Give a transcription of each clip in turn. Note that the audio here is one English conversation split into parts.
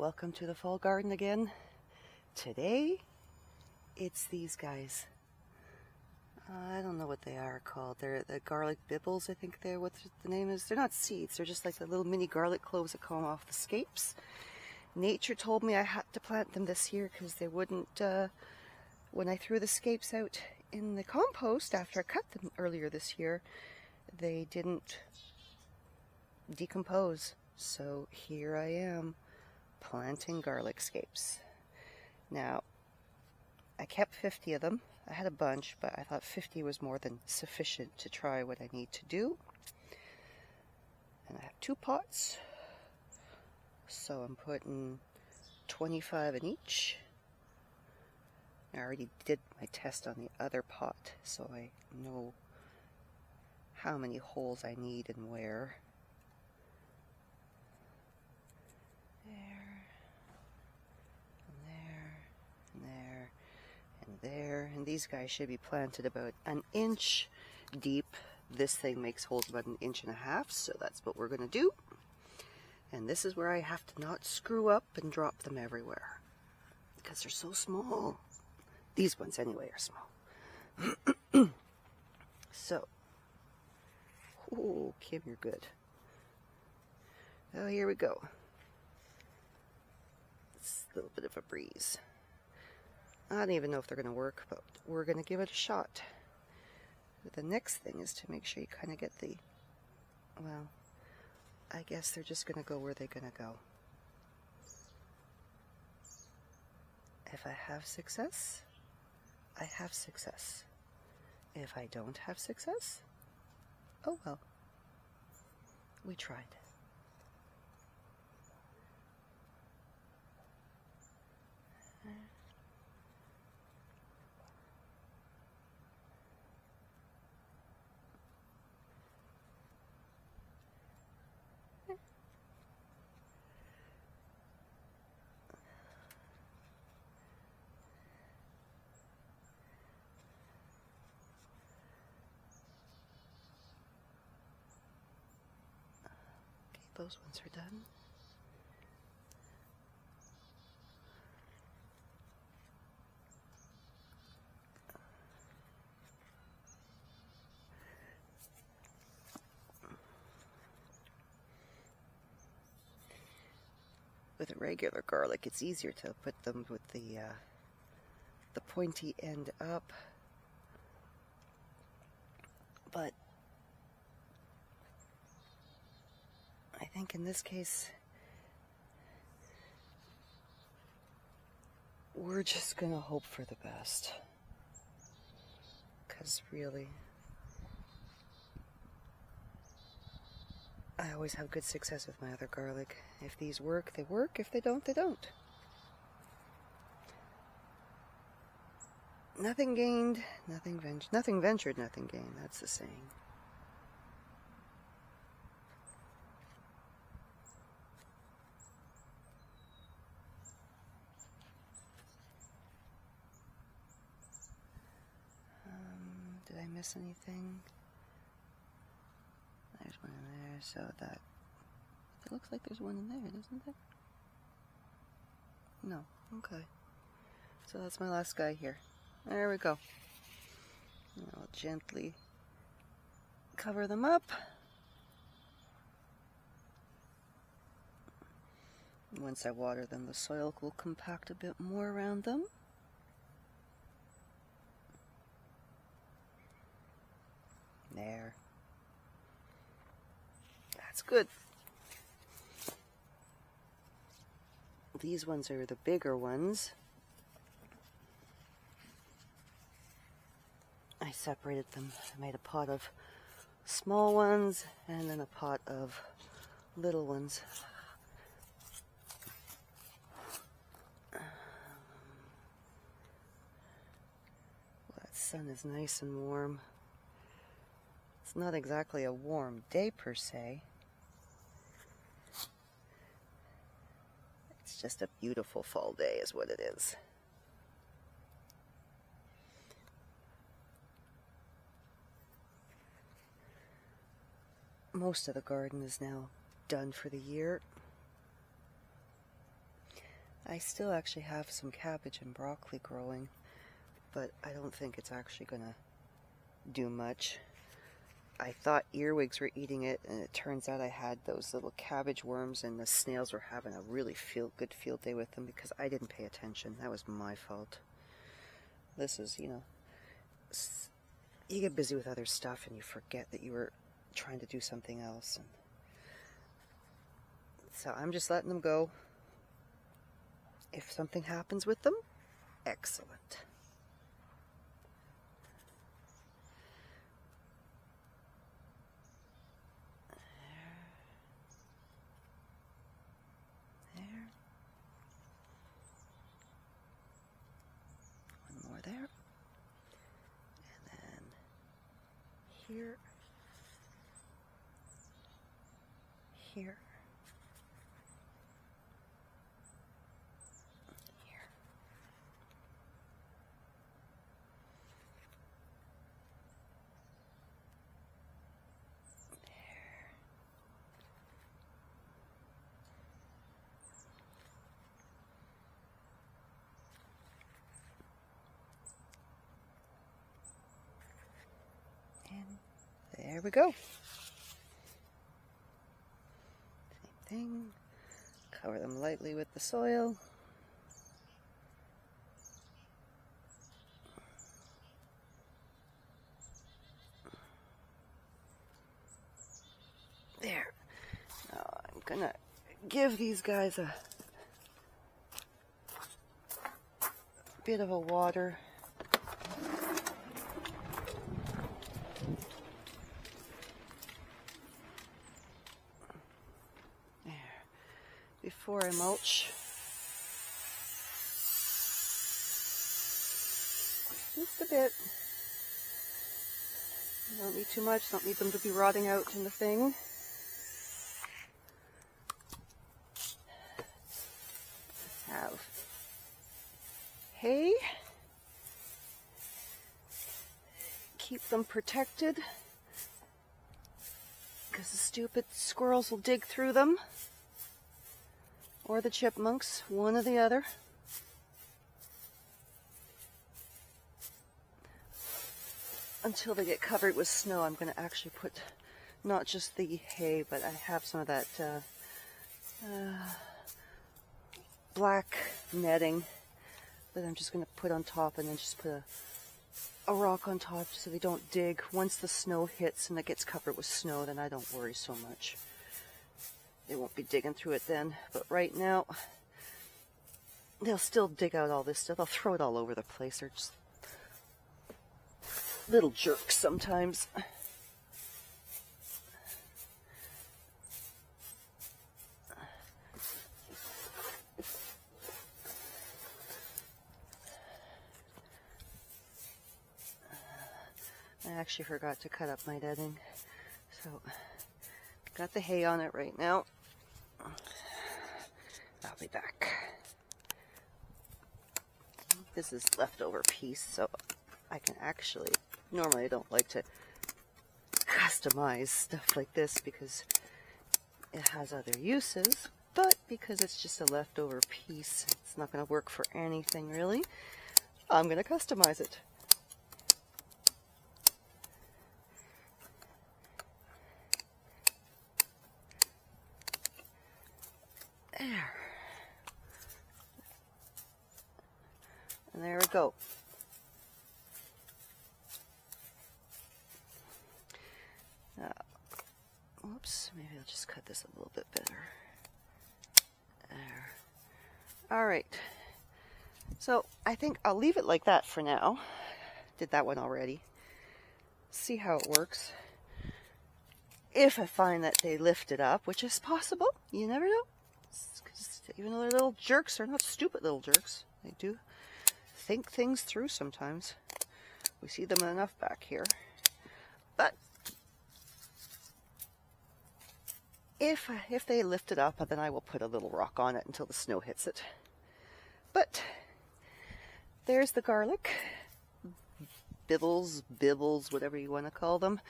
welcome to the fall garden again. Today, it's these guys. I don't know what they are called. They're the garlic bibbles, I think they're what the name is. They're not seeds, they're just like the little mini garlic cloves that come off the scapes. Nature told me I had to plant them this year because they wouldn't, when I threw the scapes out in the compost after I cut them earlier this year, they didn't decompose. So here I am, planting garlic scapes. Now, I kept 50 of them. I had a bunch, but I thought 50 was more than sufficient to try what I need to do. And I have 2 pots, so I'm putting 25 in each. I already did my test on the other pot, so I know how many holes I need and where. There, and these guys should be planted about an inch deep. This thing makes holes about 1.5 inches, so that's what we're going to do. And this is where I have to not screw up and drop them everywhere because they're so small. These ones anyway are small. So, oh, Kim, you're good. Oh, here we go. It's a little bit of a breeze. I don't even know if they're going to work, but we're going to give it a shot. The next thing is to make sure you kind of get the, well, I guess they're just going to go where they're going to go. If I have success, I have success. If I don't have success, oh well, we tried. Those ones are done. With a regular garlic, it's easier to put them with the pointy end up, but I think in this case, we're just gonna hope for the best. Because really, I always have good success with my other garlic. If these work, they work. If they don't, they don't. Nothing gained, nothing ventured, nothing gained. That's the saying. Did I miss anything? There's one in there, so that it looks like there's one in there, doesn't it? No. Okay. So that's my last guy here. There we go. And I'll gently cover them up. Once I water them, the soil will compact a bit more around them. There. That's good. These ones are the bigger ones. I separated them. I made a pot of small ones and then a pot of little ones. That sun is nice and warm. It's not exactly a warm day per se. It's just a beautiful fall day is what it is. Most of the garden is now done for the year. I still actually have some cabbage and broccoli growing, but I don't think it's actually gonna do much. I thought earwigs were eating it, and it turns out I had those little cabbage worms, and the snails were having a really good field day with them because I didn't pay attention. That was my fault. This is, you get busy with other stuff and you forget that you were trying to do something else. And so I'm just letting them go. If something happens with them, excellent. There, and then here, here, here. There we go. Same thing. Cover them lightly with the soil. There. Now I'm gonna give these guys a bit of a water. Before I mulch. Just a bit. You don't need too much, don't need them to be rotting out in the thing. Have hay. Keep them protected because the stupid squirrels will dig through them. Or the chipmunks, one or the other. Until they get covered with snow, I'm going to actually put not just the hay, but I have some of that black netting that I'm just going to put on top, and then just put a rock on top so they don't dig. Once the snow hits and it gets covered with snow, then I don't worry so much. They won't be digging through it then, but right now, they'll still dig out all this stuff. They'll throw it all over the place. They're just little jerks sometimes. I actually forgot to cut up my netting, so got the hay on it right now. I'll be back. This is leftover piece, so I can actually, normally I don't like to customize stuff like this because it has other uses, but because it's just a leftover piece, it's not going to work for anything really, I'm going to customize it. There. And there we go. Now, whoops, maybe I'll just cut this a little bit better. There. All right. So I think I'll leave it like that for now. Did that one already. See how it works. If I find that they lift it up, which is possible, you never know. Even though they're little jerks, they're not stupid little jerks. They do think things through sometimes. We see them enough back here. But if they lift it up, then I will put a little rock on it until the snow hits it. But there's the garlic. Bibbles, whatever you want to call them.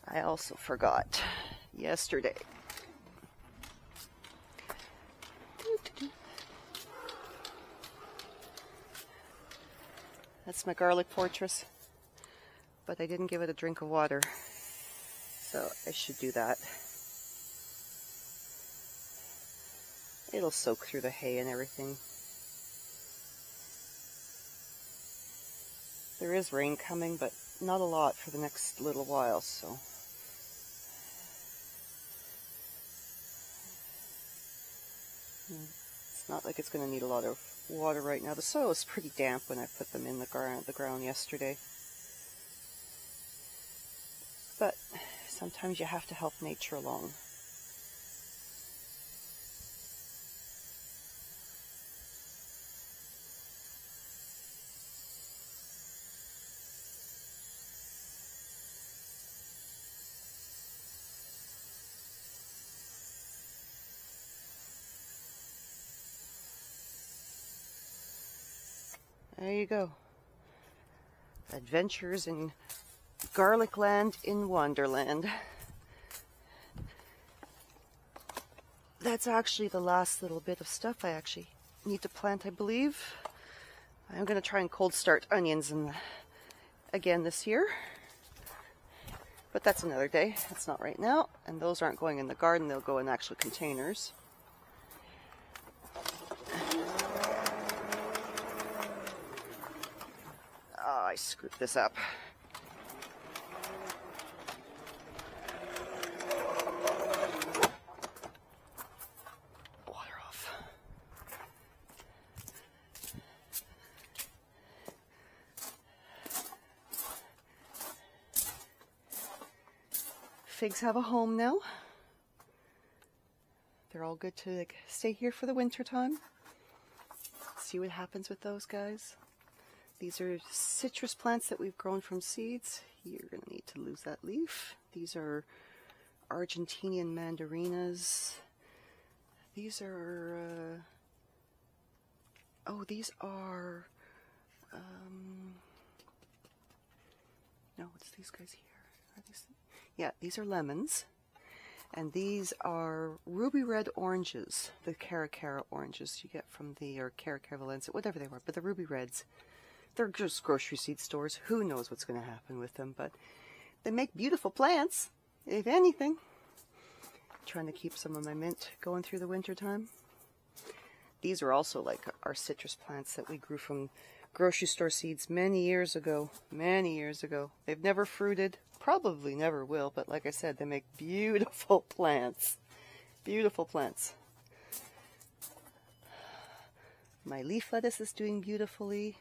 I also forgot yesterday That's my garlic fortress. But I didn't give it a drink of water. So I should do that. It'll soak through the hay and everything. There is rain coming, but not a lot for the next little while, so. It's not like it's going to need a lot of water right now. The soil is pretty damp when I put them in the ground yesterday. But sometimes you have to help nature along. There you go. Adventures in garlic land in Wonderland. That's actually the last little bit of stuff I actually need to plant, I believe. I'm going to try and cold start onions again this year. But that's another day. That's not right now. And those aren't going in the garden. They'll go in actual containers. I screwed this up. Water off. Figs have a home now. They're all good to stay here for the winter time. See what happens with those guys. These are citrus plants that we've grown from seeds. You're going to need to lose that leaf. These are Argentinian mandarinas. These are, these are, no, it's these guys here. Are these? Yeah, these are lemons. And these are ruby red oranges, the Caracara oranges you get from or Caracara Valencia, whatever they were, but the ruby reds. They're just grocery seed stores. Who knows what's going to happen with them, but they make beautiful plants, if anything. Trying to keep some of my mint going through the winter time. These are also like our citrus plants that we grew from grocery store seeds many years ago. Many years ago. They've never fruited, probably never will, but like I said, they make beautiful plants. Beautiful plants. My leaf lettuce is doing beautifully.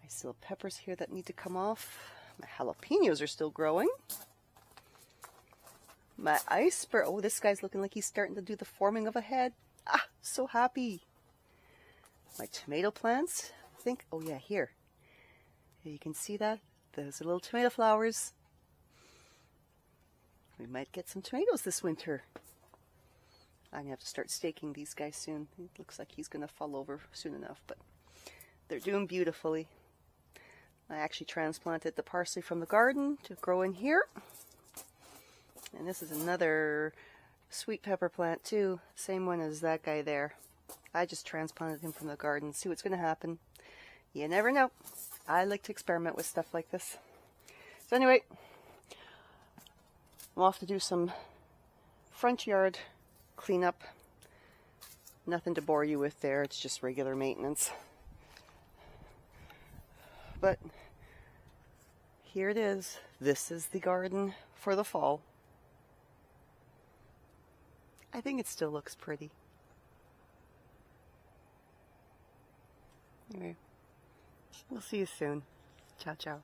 I still have peppers here that need to come off. My jalapenos are still growing. My iceberg. Oh, this guy's looking like he's starting to do the forming of a head. Ah, so happy. My tomato plants. I think. Oh yeah, here. You can see that. Those are little tomato flowers. We might get some tomatoes this winter. I'm going to have to start staking these guys soon. It looks like he's going to fall over soon enough, but they're doing beautifully. I actually transplanted the parsley from the garden to grow in here. And this is another sweet pepper plant too. Same one as that guy there. I just transplanted him from the garden. See what's going to happen. You never know. I like to experiment with stuff like this. So anyway, I'm off to do some front yard cleanup. Nothing to bore you with there. It's just regular maintenance. But here it is. This is the garden for the fall. I think it still looks pretty. Anyway, we'll see you soon. Ciao, ciao.